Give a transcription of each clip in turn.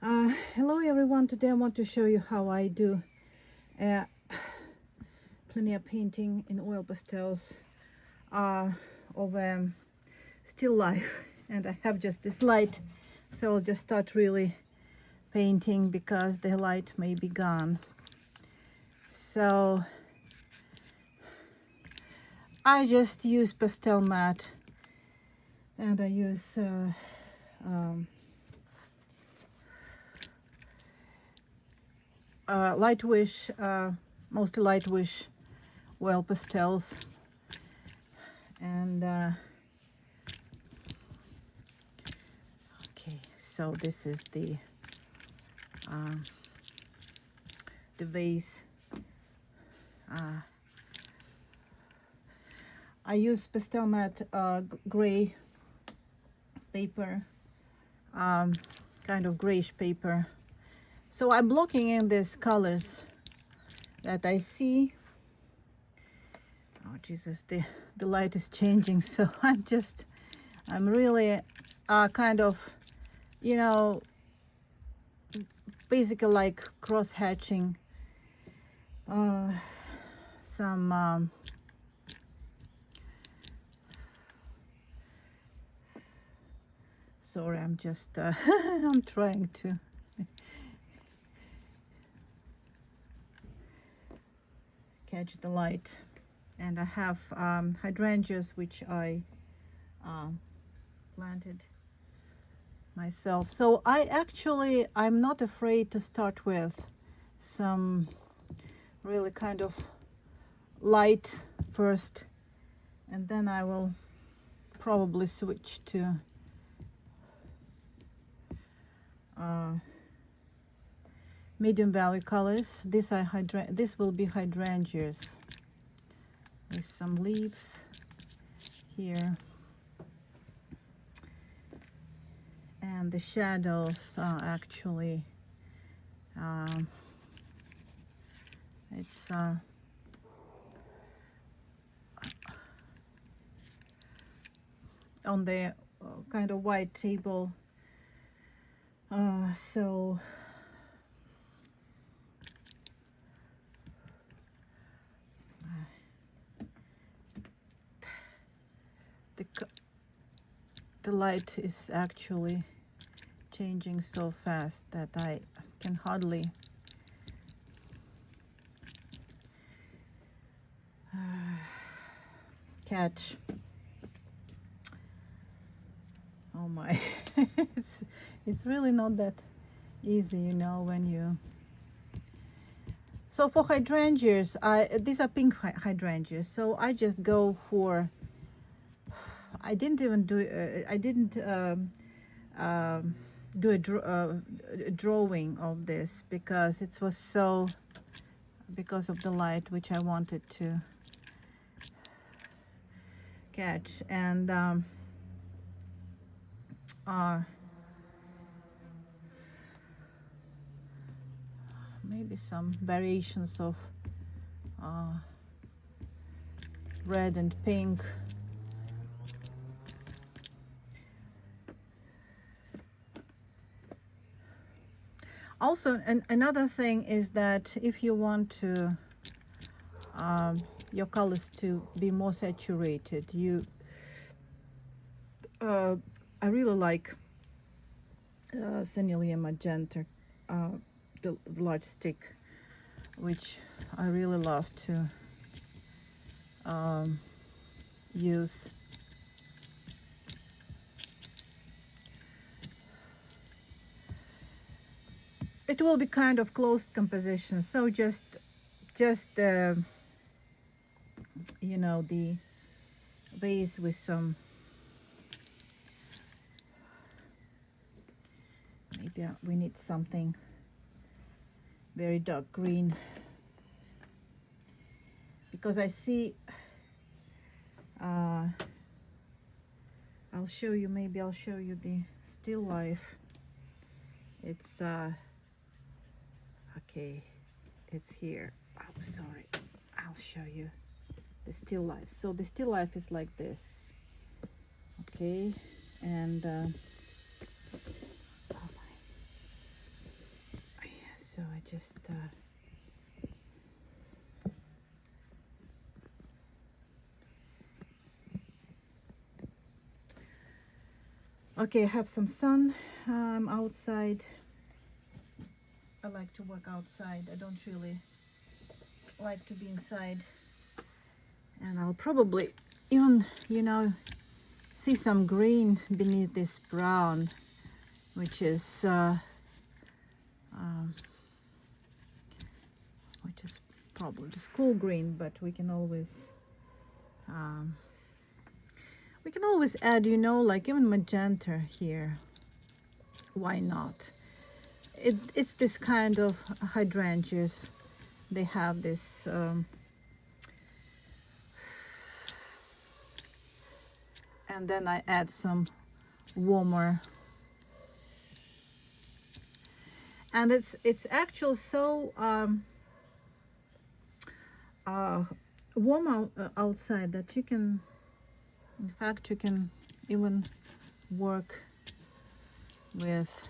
Hello everyone, today I want to show you how I do uh, plein air painting in oil pastels of still life. And I have just this light, so I'll just start really painting because the light may be gone. So I just use pastel matte, and I use light wish, mostly light wish oil pastels, and okay, so this is the vase. I use pastel matte gray paper, kind of grayish paper. So I'm blocking in these colors that I see. Oh Jesus, the light is changing, so I'm really kind of, you know, basically like cross hatching some sorry, I'm just I'm trying to catch the light. And I have hydrangeas which I planted myself. So I'm not afraid to start with some really kind of light first, and then I will probably switch to medium value colors. This will be hydrangeas with some leaves here, and the shadows are actually it's on the kind of white table, so the light is actually changing so fast that I can hardly catch. Oh my, it's really not that easy, you know, when you. So for hydrangeas, these are pink hydrangeas, so I just go for, I didn't even do do a drawing of this because it was so, because of the light which I wanted to catch. And maybe some variations of red and pink. Also, another thing is that if you want to your colors to be more saturated, I really like Senilea Magenta, the large stick, which I really love to use. It will be kind of closed composition, so just you know, the vase with some, maybe we need something very dark green, because I see I'll show you, maybe I'll show you the still life. It's okay, it's here. I'm sorry, I'll show you the still life. So the still life is like this, okay, and oh my. so I just okay, I have some sun. I'm outside. I like to work outside. I don't really like to be inside. And I'll probably even, you know, see some green beneath this brown, which is probably the school green, but we can always add, you know, like even magenta here. Why not? It's this kind of hydrangeas. They have this and then I add some warmer, and it's actually so warm outside that you can, in fact, you can even work with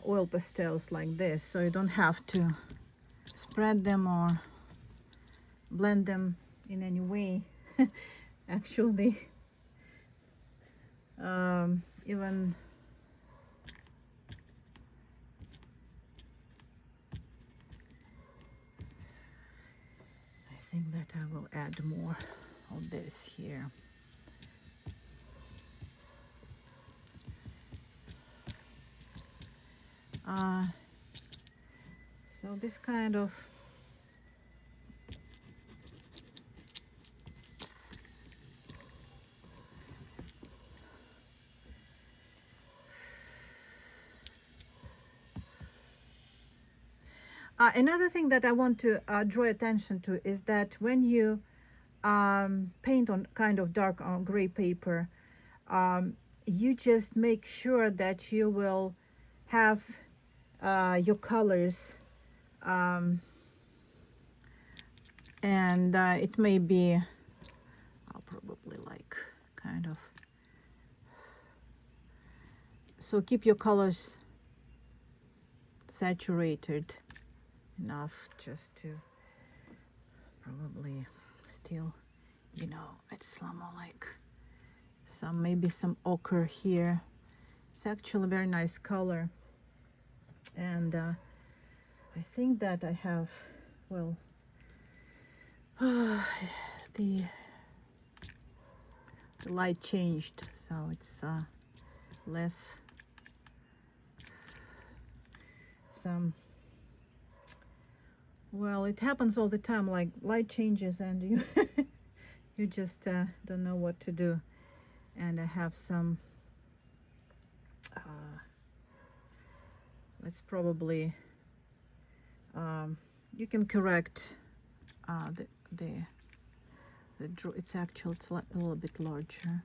oil pastels like this, so you don't have to spread them or blend them in any way. Actually, even I think that I will add more of this here. So this kind of another thing that I want to draw attention to is that when you paint on kind of dark gray paper, you just make sure that you will have your colors, and it may be, I'll probably like kind of, so keep your colors saturated enough just to probably still, you know, it's more like some, maybe some ochre here. It's actually a very nice color, and I think that I have, well, the light changed, so it's less some, well, it happens all the time, like light changes and you you just don't know what to do. And I have some let's probably you can correct the draw. It's actually, it's like a little bit larger,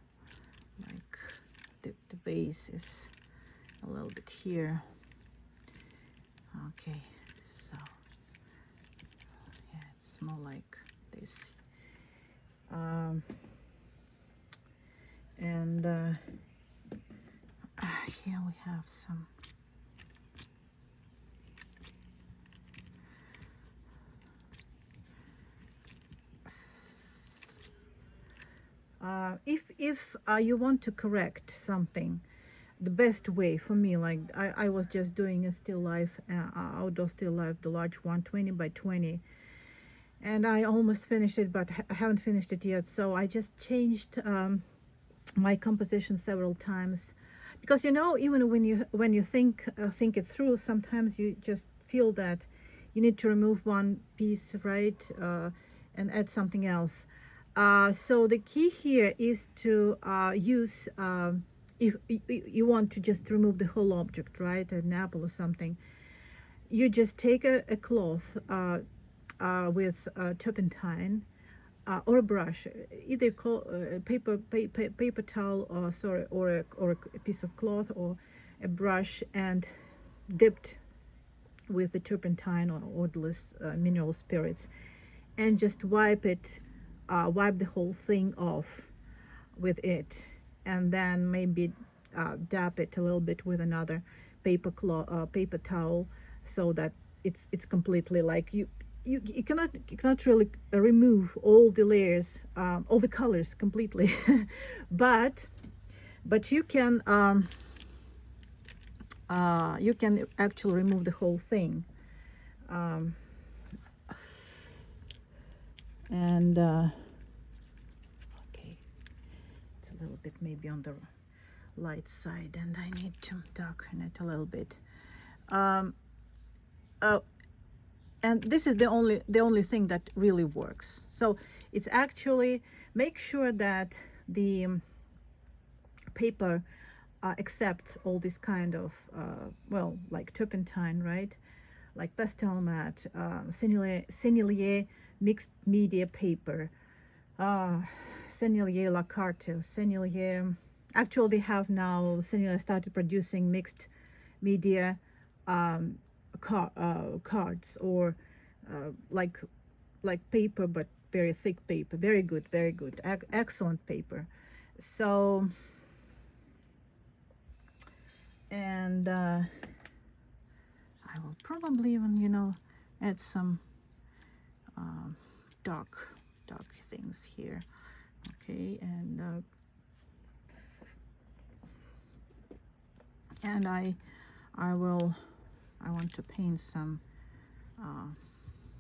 like the base is a little bit here. Okay, so yeah, it's more like this. And here we have some if you want to correct something, the best way for me, like I was just doing a still life, outdoor still life, the large one, 20 by 20, and I almost finished it, but I haven't finished it yet. So I just changed my composition several times, because, you know, even when you think it through, sometimes you just feel that you need to remove one piece, right, and add something else. So the key here is to use, if you want to just remove the whole object, right, an apple or something, you just take a cloth with turpentine, or a brush, either paper towel, or sorry, or a piece of cloth, or a brush, and dipped with the turpentine or odorless mineral spirits, and just wipe the whole thing off with it, and then maybe dab it a little bit with another paper towel, so that it's completely like you cannot really remove all the layers, all the colors completely, but you can actually remove the whole thing, um, and okay, it's a little bit maybe on the light side, and I need to darken it a little bit. Um, uh, and this is the only thing that really works. So it's actually, make sure that the paper accepts all this kind of well, like turpentine, right? Like pastel matte, sennelier mixed media paper, uh, sennelier la carte, sennelier. Actually, they have now, sennelier started producing mixed media um, cards, or like paper, but very thick paper. Very good, very good, excellent paper. So, and I will probably even, add some um, dark things here. Okay, and I want to paint some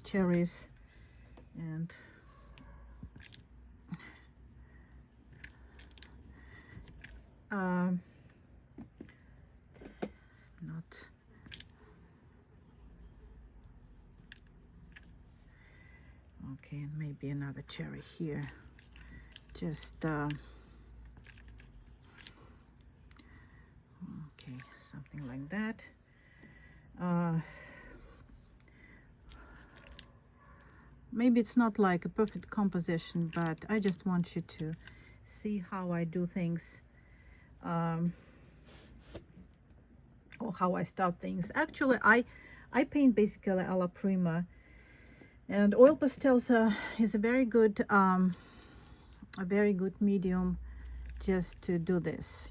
cherries, and um, not okay, and maybe another cherry here, just okay, something like that. Maybe it's not like a perfect composition, but I just want you to see how I do things, or how I start things. Actually, I paint basically a la prima, and oil pastels is a very good medium just to do this,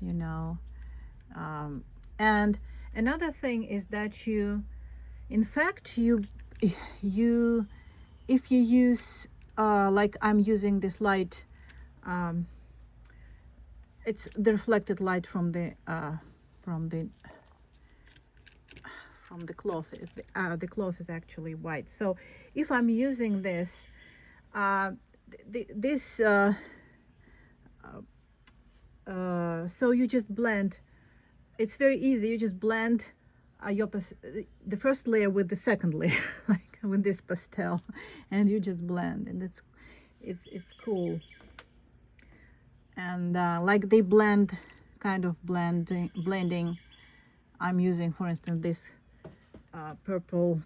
and another thing is that in fact, you if you use like I'm using this light, um, it's the reflected light from the cloth. Is the cloth is actually white. So if I'm using this, this so you just blend. It's very easy. You just blend the first layer with the second layer, like with this pastel, and you just blend, and it's cool. And like they blend, kind of blending. I'm using, for instance, this purple,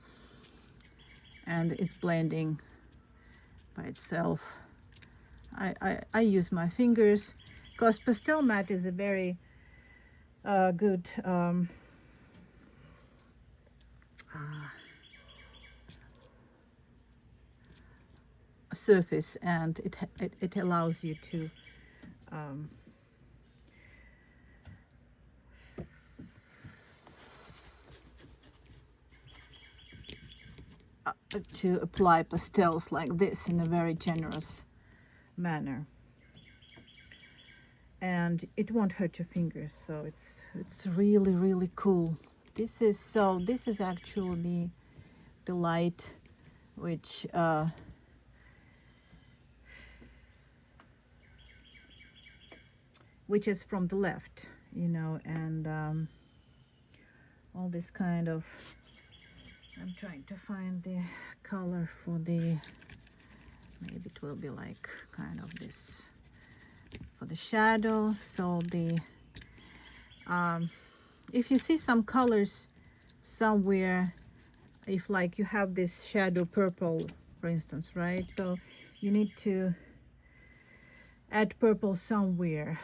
and it's blending by itself. I use my fingers, because pastel matte is a very good surface, and it allows you um, to apply pastels like this in a very generous manner, and it won't hurt your fingers. So it's really cool. This is actually the light which is from the left, and all this kind of, I'm trying to find the color for the, maybe it will be like kind of this for the shadow. So the if you see some colors somewhere, if like you have this shadow purple, for instance, right? So you need to add purple somewhere.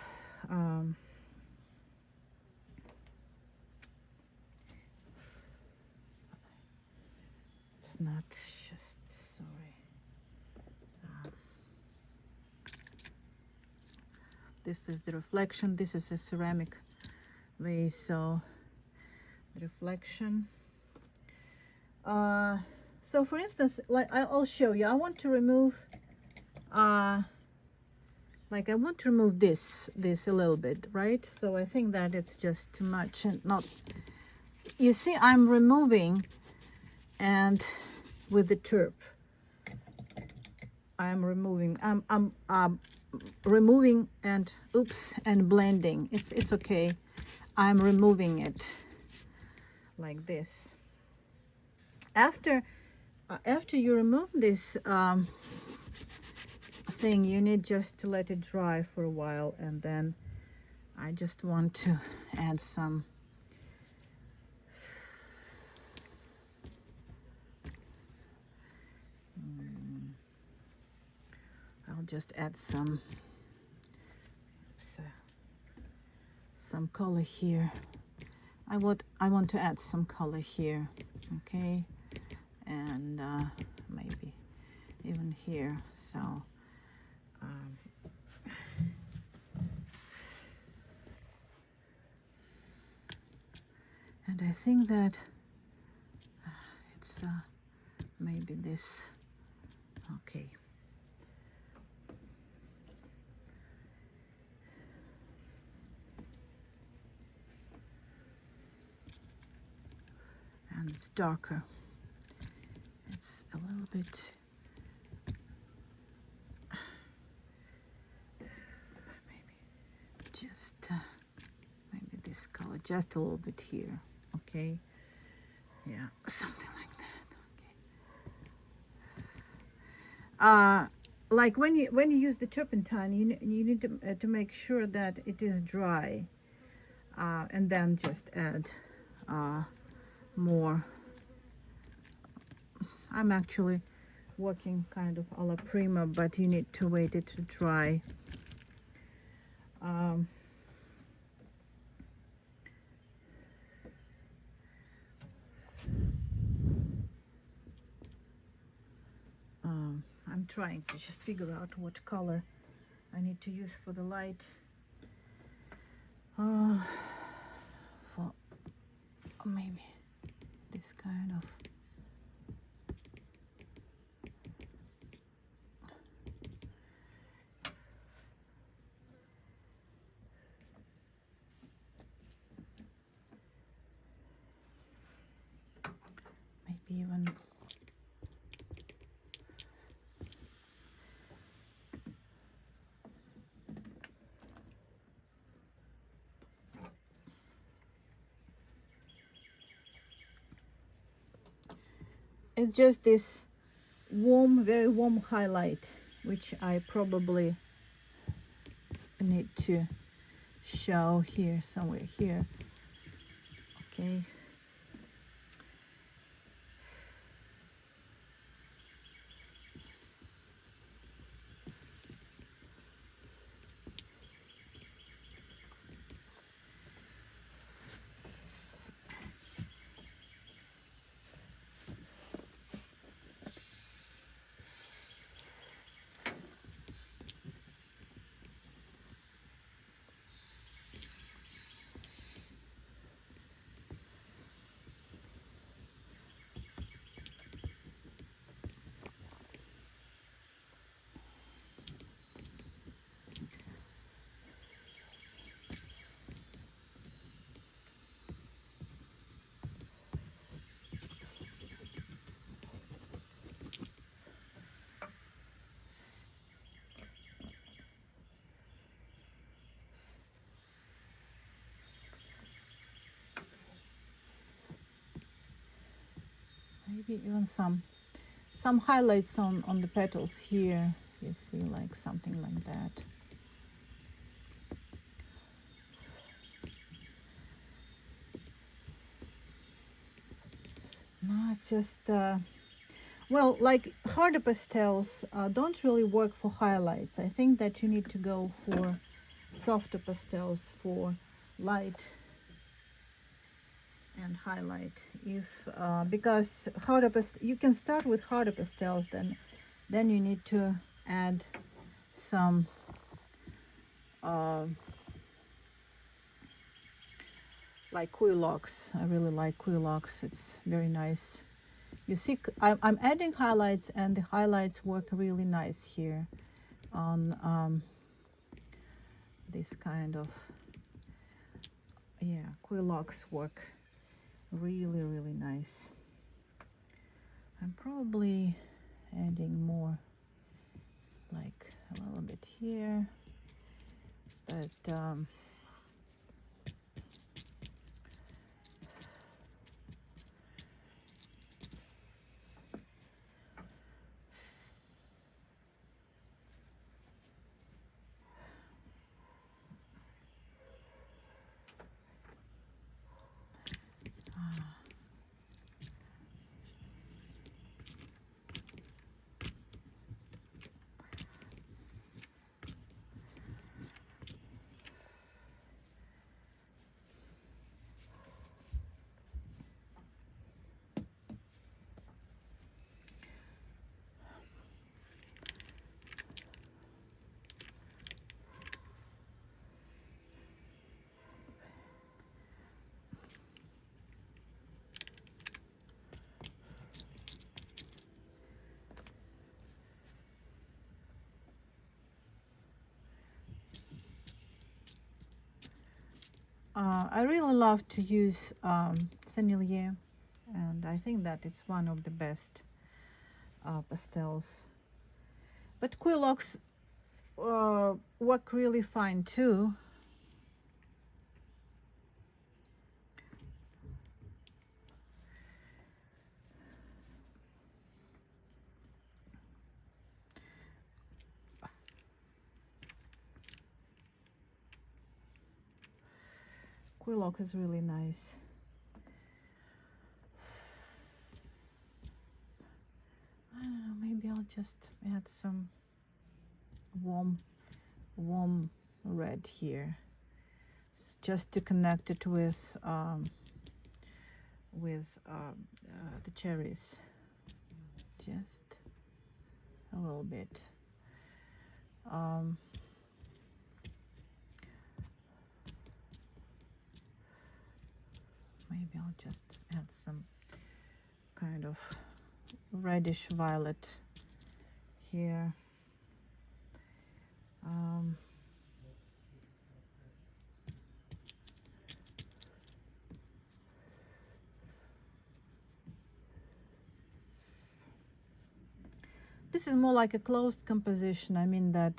It's not just, sorry. This is the reflection. This is a ceramic vase, so the reflection. So for instance, like I'll show you. I want to remove, like I want to remove this a little bit, right? So I think that it's just too much and not. You see, I'm removing, and with the turp, I'm removing. I'm removing and oops and blending. It's okay. I'm removing it like this. After you remove this thing, you need just to let it dry for a while, and then I just want to add some I'll just add some color here. I want to add some color here, okay, and maybe even here. So and I think that it's maybe this, okay. And it's darker. It's a little bit maybe just maybe this color just a little bit here, okay, yeah, something like that, okay. Like when you use the turpentine, you need to make sure that it is dry, and then just add more. I'm actually working kind of a la prima, but you need to wait it to dry. I'm trying to just figure out what color I need to use for the light. For maybe this kind of. Maybe even it's just this warm, very warm highlight, which I probably need to show here, somewhere here, okay. Maybe even some highlights on the petals here, you see, like something like that. No, it's just well, like harder pastels don't really work for highlights. I think that you need to go for softer pastels for light and highlight. If because you can start with harder pastels, then you need to add some like Quilox. I really like Quilox. It's very nice You see, I'm adding highlights, and the highlights work really nice here on this kind of, yeah, quilocks work really, really nice. I'm probably adding more, like a little bit here, but I really love to use Sennelier, and I think that it's one of the best pastels. But quilocks work really fine too. Quillock is really nice. I don't know, maybe I'll just add some warm red here, just to connect it with the cherries, just a little bit. Maybe I'll just add some kind of reddish violet here. This is more like a closed composition. I mean that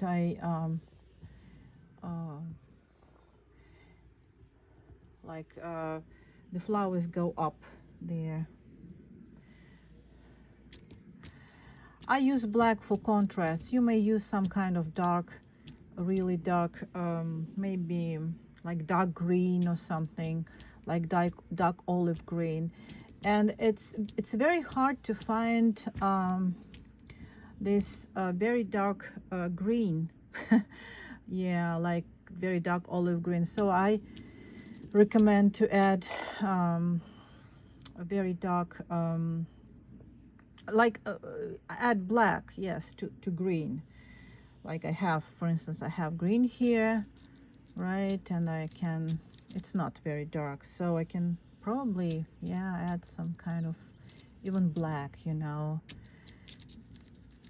the flowers go up there. I use black for contrast. You may use some kind of dark, really dark, maybe like dark green or something, like dark olive green. And it's very hard to find this very dark green. Yeah, like very dark olive green. So I recommend to add a very dark, add black, yes, to green. Like I have, for instance, I have green here, right? And it's not very dark, so I can probably, yeah, add some kind of even black, you know,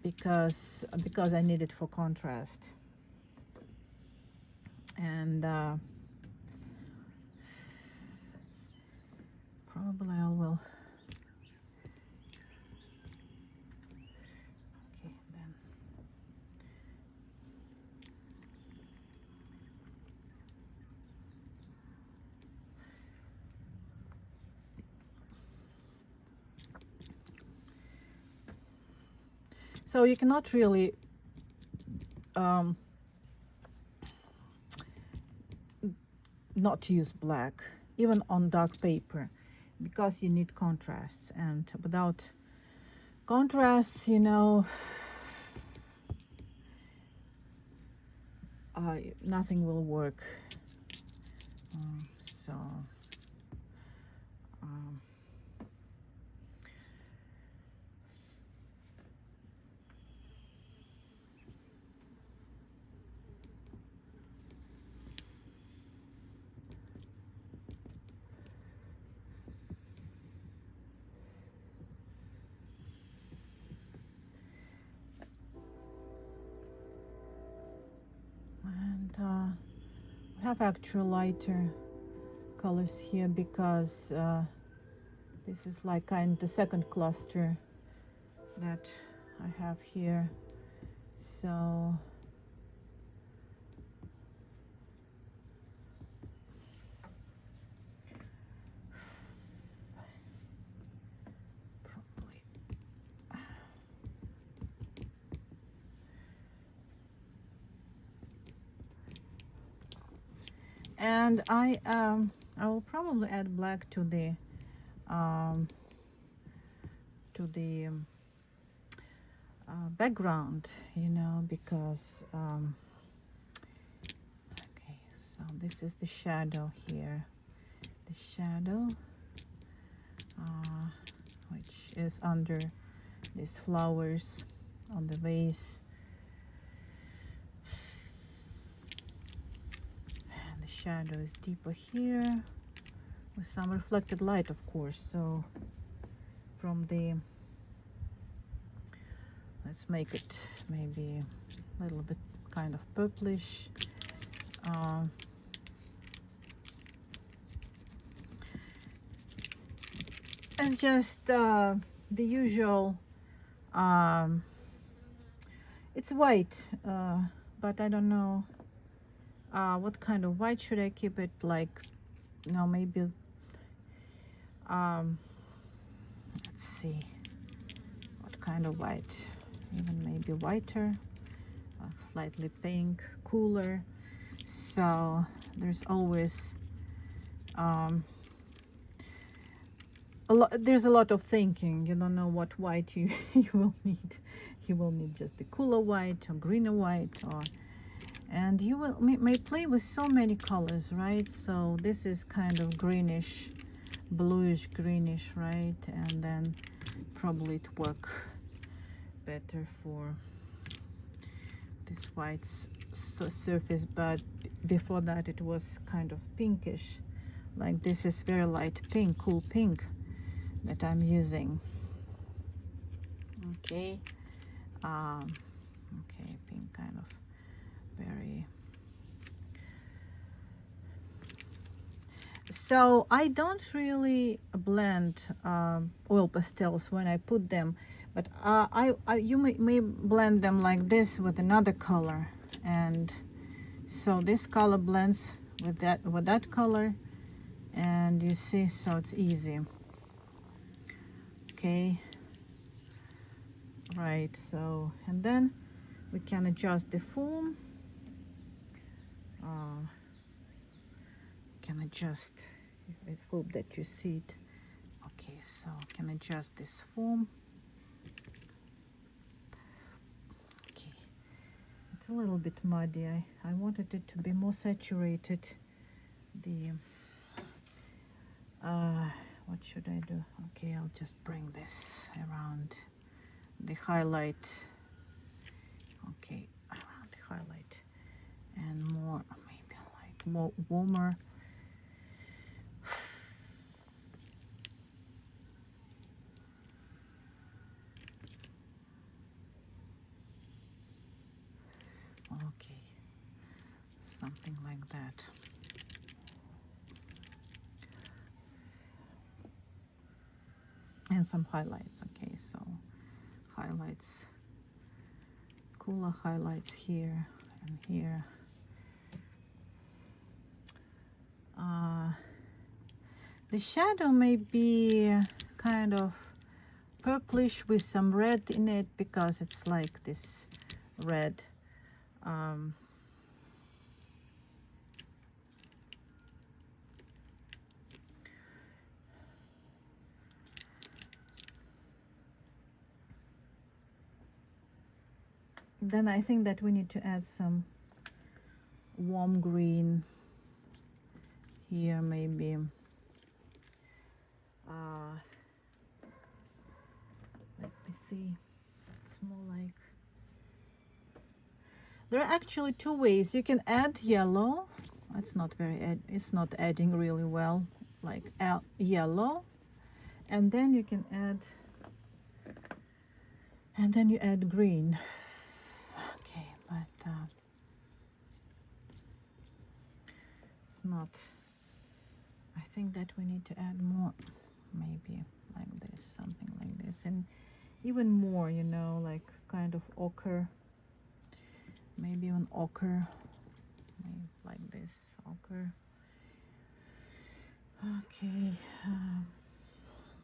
because I need it for contrast. And probably I will. Okay, then. So you cannot really not use black, even on dark paper, because you need contrasts, and without contrasts, you know, nothing will work. So have actual lighter colors here because this is like kind of the second cluster that I have here. So probably and I will probably add black to the um, background, you know, because okay, so this is the shadow here, the shadow which is under these flowers on the vase, and the shadow is deeper here with some reflected light, of course. So from the, let's make it maybe a little bit kind of purplish. It's just the usual, it's white, but I don't know what kind of white should I keep it, like, no, maybe let's see what kind of white, even maybe whiter, slightly pink, cooler. So there's always there's a lot of thinking. You don't know what white you you will need. You will need just the cooler white or greener white, or and you will may play with so many colors, right? So this is kind of greenish, bluish greenish, right? And then probably it work better for this white surface, but before that it was kind of pinkish, like this is very light pink, cool pink that I'm using. Okay, okay, pink, kind of very. So I don't really blend oil pastels when I put them, but you may blend them like this with another color, and so this color blends with that color, and you see, so it's easy. Okay, right, so and then we can adjust the foam. Can adjust, I hope that you see it. Okay, so can adjust this foam. Okay, it's a little bit muddy. I wanted it to be more saturated. The what should I do? Okay, I'll just bring this around the highlight. Okay, around the highlight, and more, maybe like more warmer. Okay, something like that. And some highlights. Okay, so highlights, cooler highlights here and here. The shadow may be kind of purplish with some red in it, because it's like this red. Then I think that we need to add some warm green here, maybe. Let me see. It's more like, there are actually two ways. You can add yellow. It's not it's not adding really well, like yellow, and then you can add, and then you add green. Okay, but not, I think that we need to add more, maybe like this, something like this, and even more, you know, like kind of ochre, maybe even ochre, maybe like this, ochre. Okay,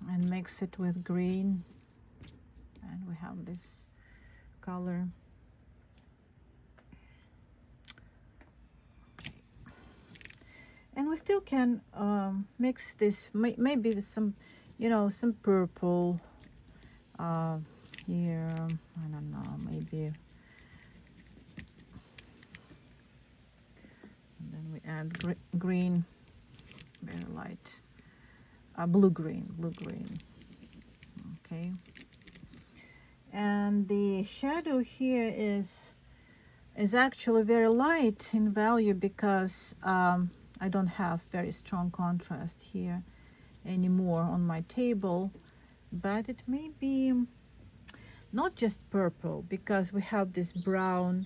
and mix it with green, and we have this color. Okay, and we still can mix this maybe with some, you know, some purple here, I don't know, maybe, and then we add green, very light, blue green. Okay, and the shadow here is actually very light in value because I don't have very strong contrast here anymore on my table, but it may be not just purple because we have this brown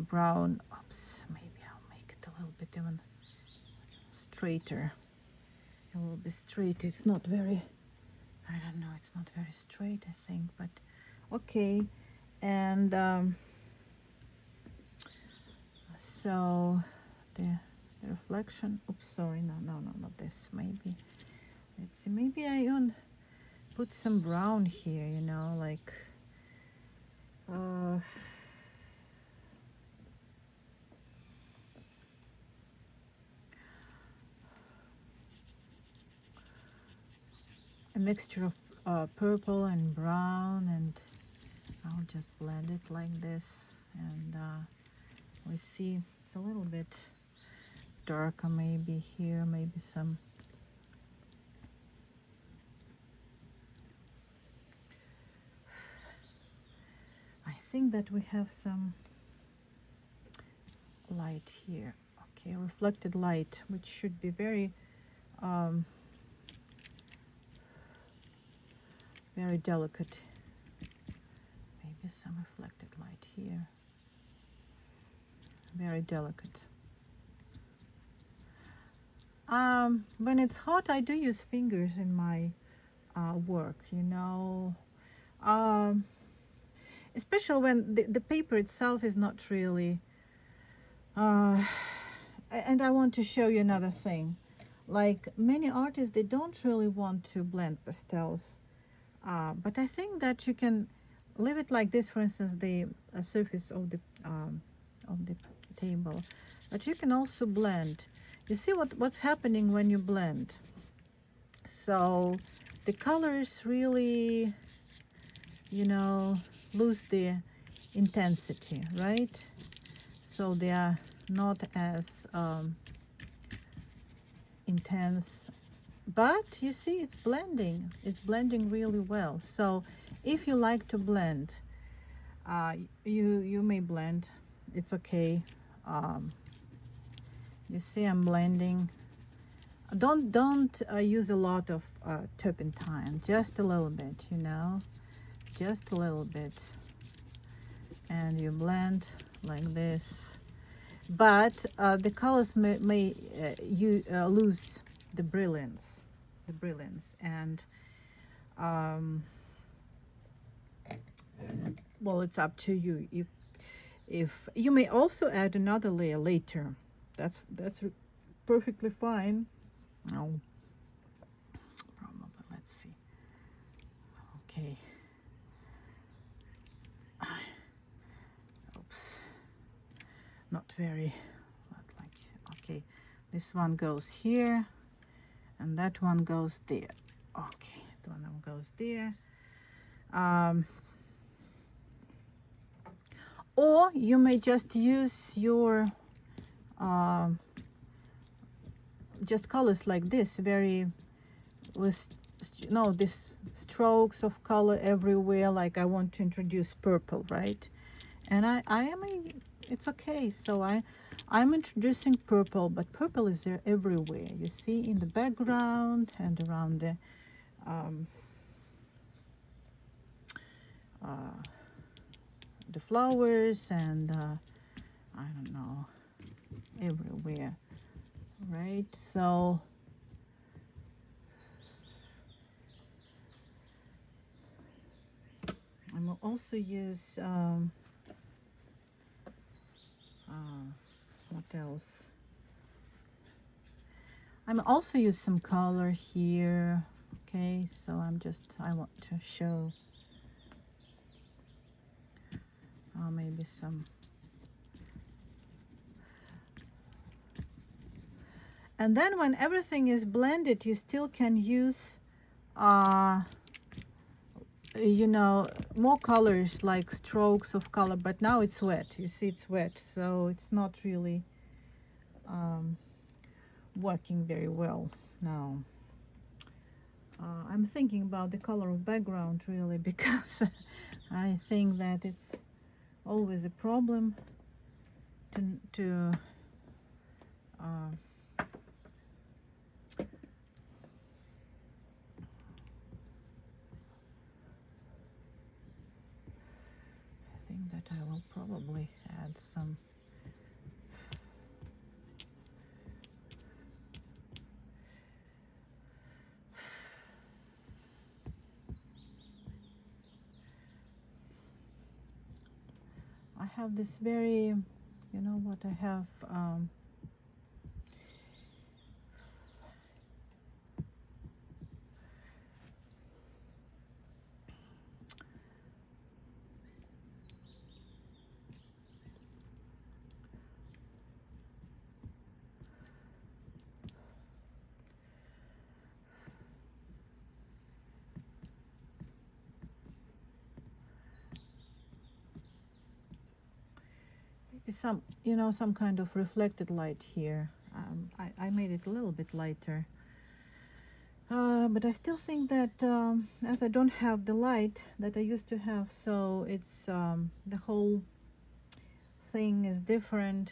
brown. Oops, maybe I'll make it a little bit even straighter, a little bit straight. It's not very, I don't know, it's not very straight, I think, but okay. And so the reflection, oops, sorry, no, not this, maybe, let's see, maybe I even put some brown here, you know, like a mixture of purple and brown, and I'll just blend it like this, and we see it's a little bit darker maybe here, maybe some I think that we have some light here, okay, reflected light, which should be very very delicate. Maybe some reflected light here, very delicate. When it's hot, I do use fingers in my work, you know, especially when the paper itself is not really and I want to show you another thing, like many artists, they don't really want to blend pastels, but I think that you can leave it like this, for instance, the surface of the table, but you can also blend. You see what's happening when you blend, so the colors really, you know, lose their intensity, right? So they are not as intense, but you see it's blending really well. So if you like to blend, you may blend, it's okay. You see I'm blending. Don't use a lot of turpentine, just a little bit, you know, just a little bit, and you blend like this. But the colors may lose the brilliance, and well, it's up to you. If you may also add another layer later, that's perfectly fine. No, probably, let's see. Okay. Oops, not very, not like, okay, this one goes here and that one goes there. Okay, the one goes there. Or you may just use your just colors like this, very with, you know, this strokes of color everywhere, like I want to introduce purple, right? And I am it's okay, so I'm introducing purple, but purple is there everywhere, you see, in the background and around the flowers, and I don't know, everywhere, right? So I will also use what else? I'm also use some color here. Okay, so I want to show maybe some. And then when everything is blended, you still can use you know, more colors, like strokes of color, but now it's wet. You see it's wet, so it's not really working very well now. I'm thinking about the color of background really, because I think that it's always a problem to I think that I will probably add some I have this very, you know what I have, maybe some, you know, some kind of reflected light here. I made it a little bit lighter. But I still think that as I don't have the light that I used to have, so it's the whole thing is different,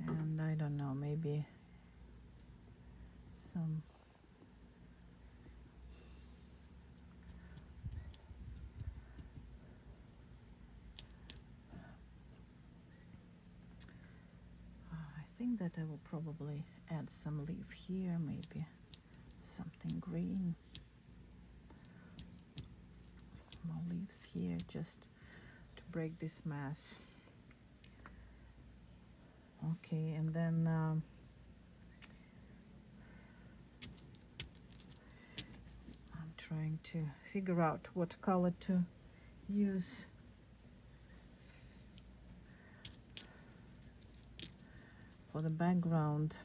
and I don't know, maybe some I think that I will probably add some leaf here, maybe something green, more leaves here, just to break this mass. Okay, and then I'm trying to figure out what color to use. For the background,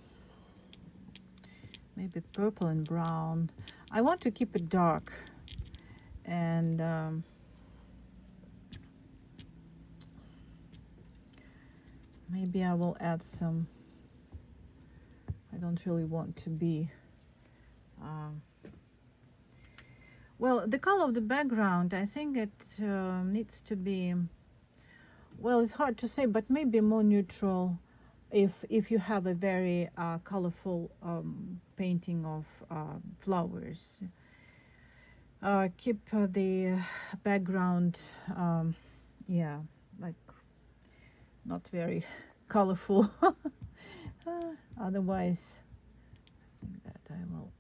maybe purple and brown. I want to keep it dark, and maybe I will add some. I don't really want to be well, the color of the background, I think it needs to be, well, it's hard to say, but maybe more neutral. If you have a very colorful painting of flowers, keep the background, yeah, like not very colorful. Otherwise, I think that I will.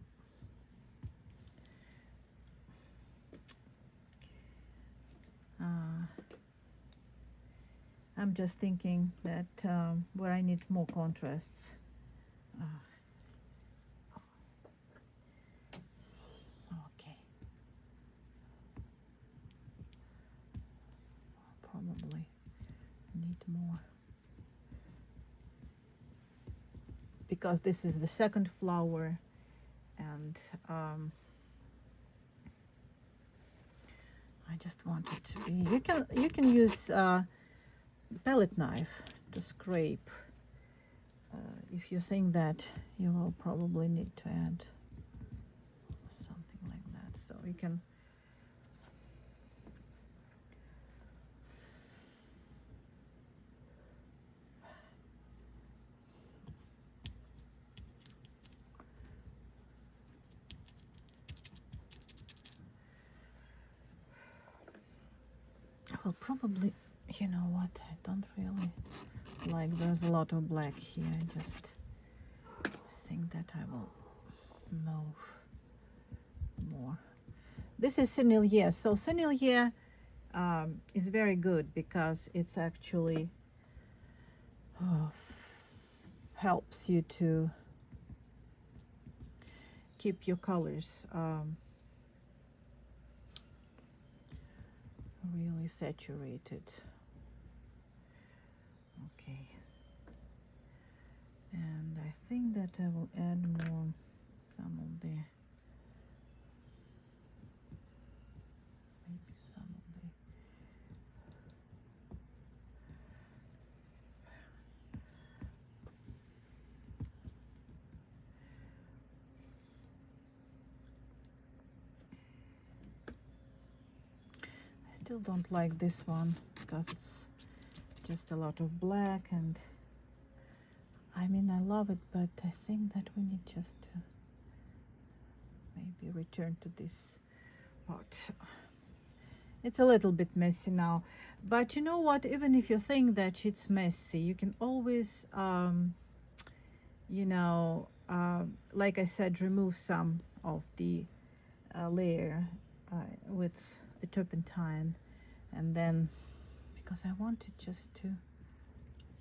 I'm just thinking that where I need more contrasts. Okay. Probably need more. Because this is the second flower, and I just want it to be. You can use palette knife to scrape if you think that you will probably need to add something like that. So you can. Well, probably, you know what, I don't really like there's a lot of black here. I think that I will move more. This is Sennelier. So Sennelier is very good because it's actually helps you to keep your colors really saturated. Okay, and I think that I will add more, some of the, maybe some of the, I still don't like this one because it's just a lot of black, and I mean I love it, but I think that we need just to maybe return to this part. It's a little bit messy now, but you know what, even if you think that it's messy, you can always you know, like I said, remove some of the layer with the turpentine, and then, because I wanted just to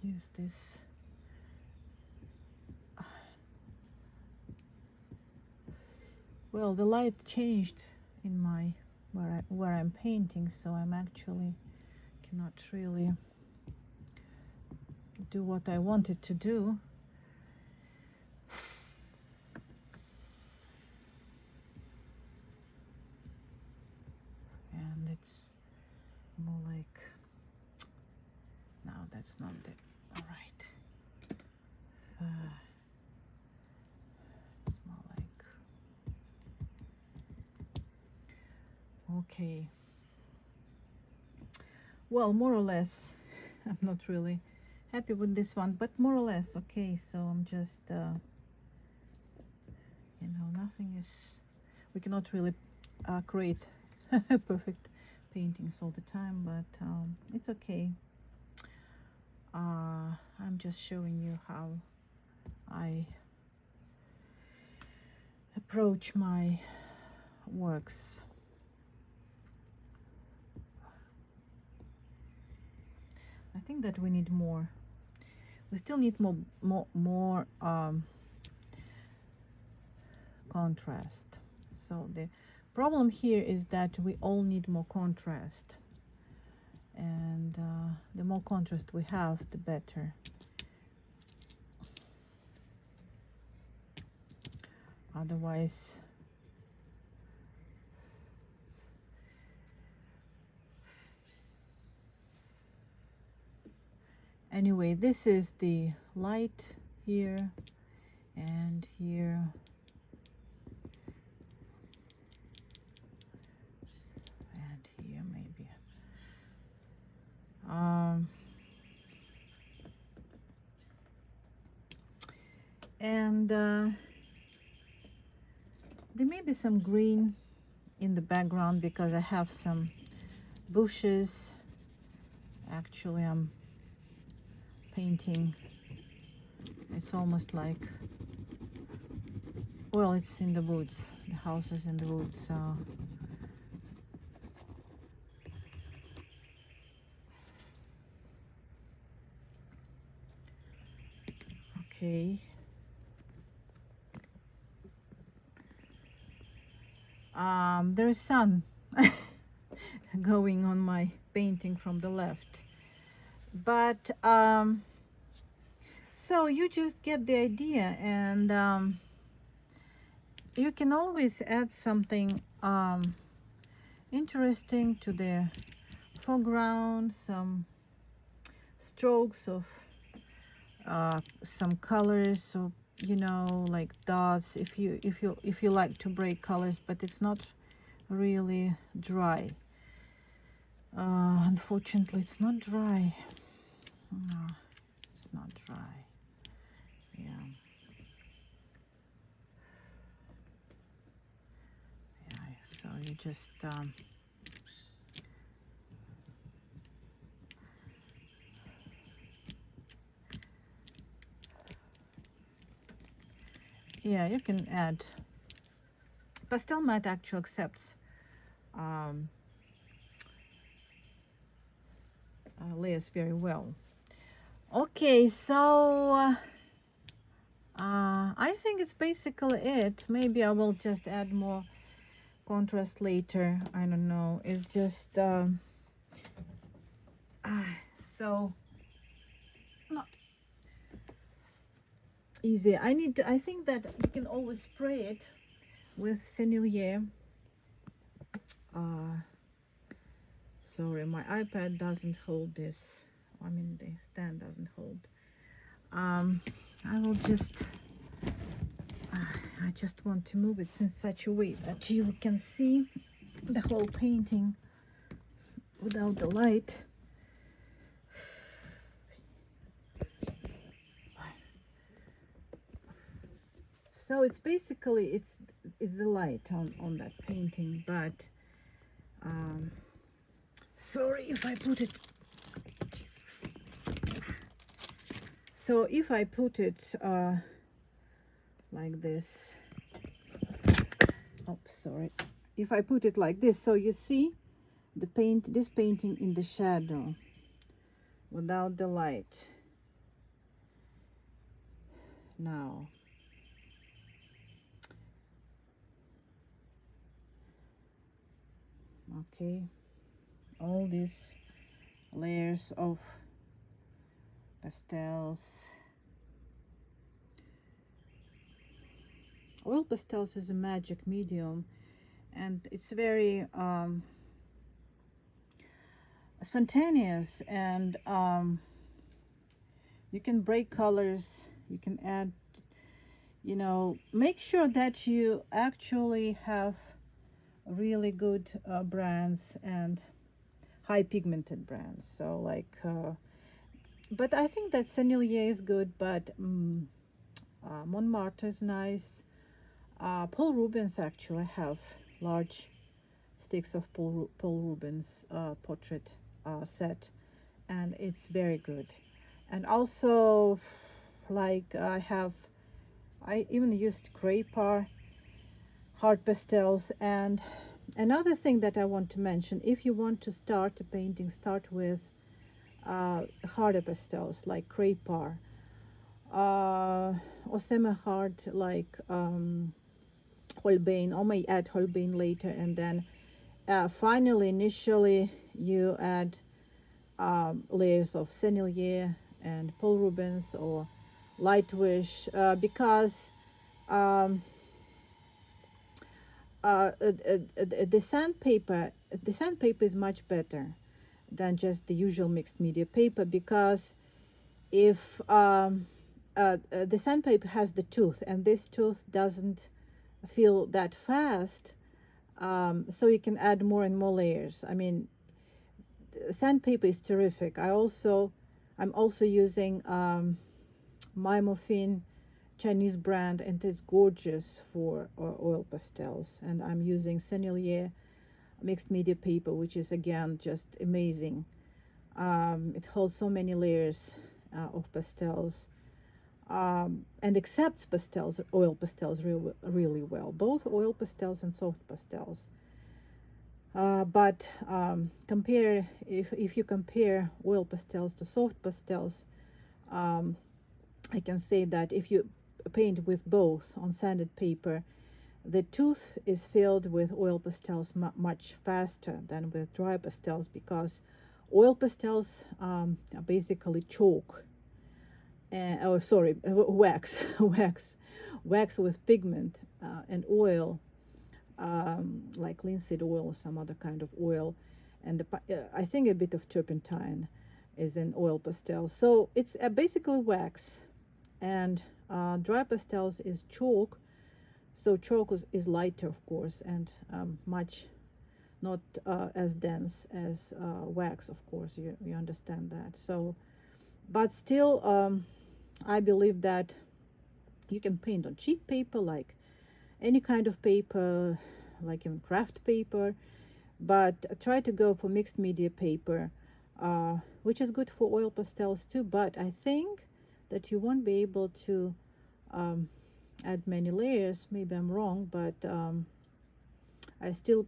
use this well, the light changed in my where I'm painting, so I'm actually cannot really do what I wanted to do. And it's more like, no, that's not it. All right. It's more like, okay. Well, more or less, I'm not really happy with this one, but more or less okay. So I'm just you know, nothing is, we cannot really create perfect paintings all the time, but it's okay. I'm just showing you how I approach my works. I think that we need more. We still need more contrast. So the problem here is that we all need more contrast, and the more contrast we have, the better. Otherwise, anyway, this is the light here and here. And here maybe. And there may be some green in the background because I have some bushes. Actually, I'm painting, it's almost like, well, it's in the woods, the house is in the woods, so okay. There is sun going on my painting from the left, but so you just get the idea, and you can always add something interesting to the foreground, some strokes of some colors, so you know, like dots, if you like to break colors, but it's not really dry. Unfortunately, it's not dry. No, it's not dry. Yeah. Yeah, so you just Yeah, you can add. Pastel mat actually accepts um, layers very well. Okay, so I think it's basically it. Maybe I will just add more contrast later. I don't know. It's just so not easy. I think that you can always spray it with Sennelier. Uh, sorry, my iPad doesn't hold this. I mean, the stand doesn't hold. I will just. I just want to move it in such a way that you can see the whole painting without the light. So it's basically it's the light on that painting, but sorry if I put it. So if I put it like this, oh sorry, if I put it like this, so you see this painting in the shadow without the light. Now okay, all these layers of pastels. Oil pastels is a magic medium, and it's very spontaneous, and you can break colors, you can add, you know, make sure that you actually have really good brands and high pigmented brands. So like but I think that Sennelier is good, but Montmartre is nice. Paul Rubens actually have large sticks of Paul Rubens portrait set, and it's very good. And also, like I even used Craypar hard pastels. And another thing that I want to mention, if you want to start a painting, start with harder pastels like Craypar or semi-hard like Holbein, or may add Holbein later, and then finally, initially, you add layers of Sennelier and Paul Rubens or Lightwish because um, the sandpaper is much better than just the usual mixed media paper, because if the sandpaper has the tooth, and this tooth doesn't feel that fast, so you can add more and more layers. I mean, sandpaper is terrific. I'm also using Mimofin Chinese brand, and it's gorgeous for oil pastels. And I'm using Sennelier mixed media paper, which is again just amazing. It holds so many layers of pastels, and accepts pastels, oil pastels really well, both oil pastels and soft pastels. But compare if you compare oil pastels to soft pastels, I can say that if you paint with both on sanded paper, the tooth is filled with oil pastels much faster than with dry pastels, because oil pastels are basically chalk, oh sorry, wax, wax with pigment, and oil, like linseed oil or some other kind of oil, and I think a bit of turpentine is in oil pastel. So it's basically wax, and dry pastels is chalk. So chalk is lighter, of course, and much not as dense as wax, of course. You understand that. So, but still, I believe that you can paint on cheap paper, like any kind of paper, like even craft paper, but try to go for mixed media paper, which is good for oil pastels too. But I think that you won't be able to add many layers. Maybe I'm wrong, but I still,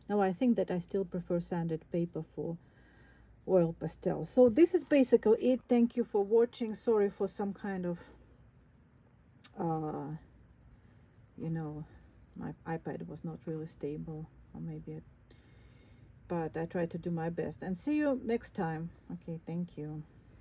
now I think that I still prefer sanded paper for oil pastel. So this is basically it. Thank you for watching. Sorry for some kind of you know, my iPad was not really stable, or maybe but I tried to do my best, and see you next time. Okay, thank you.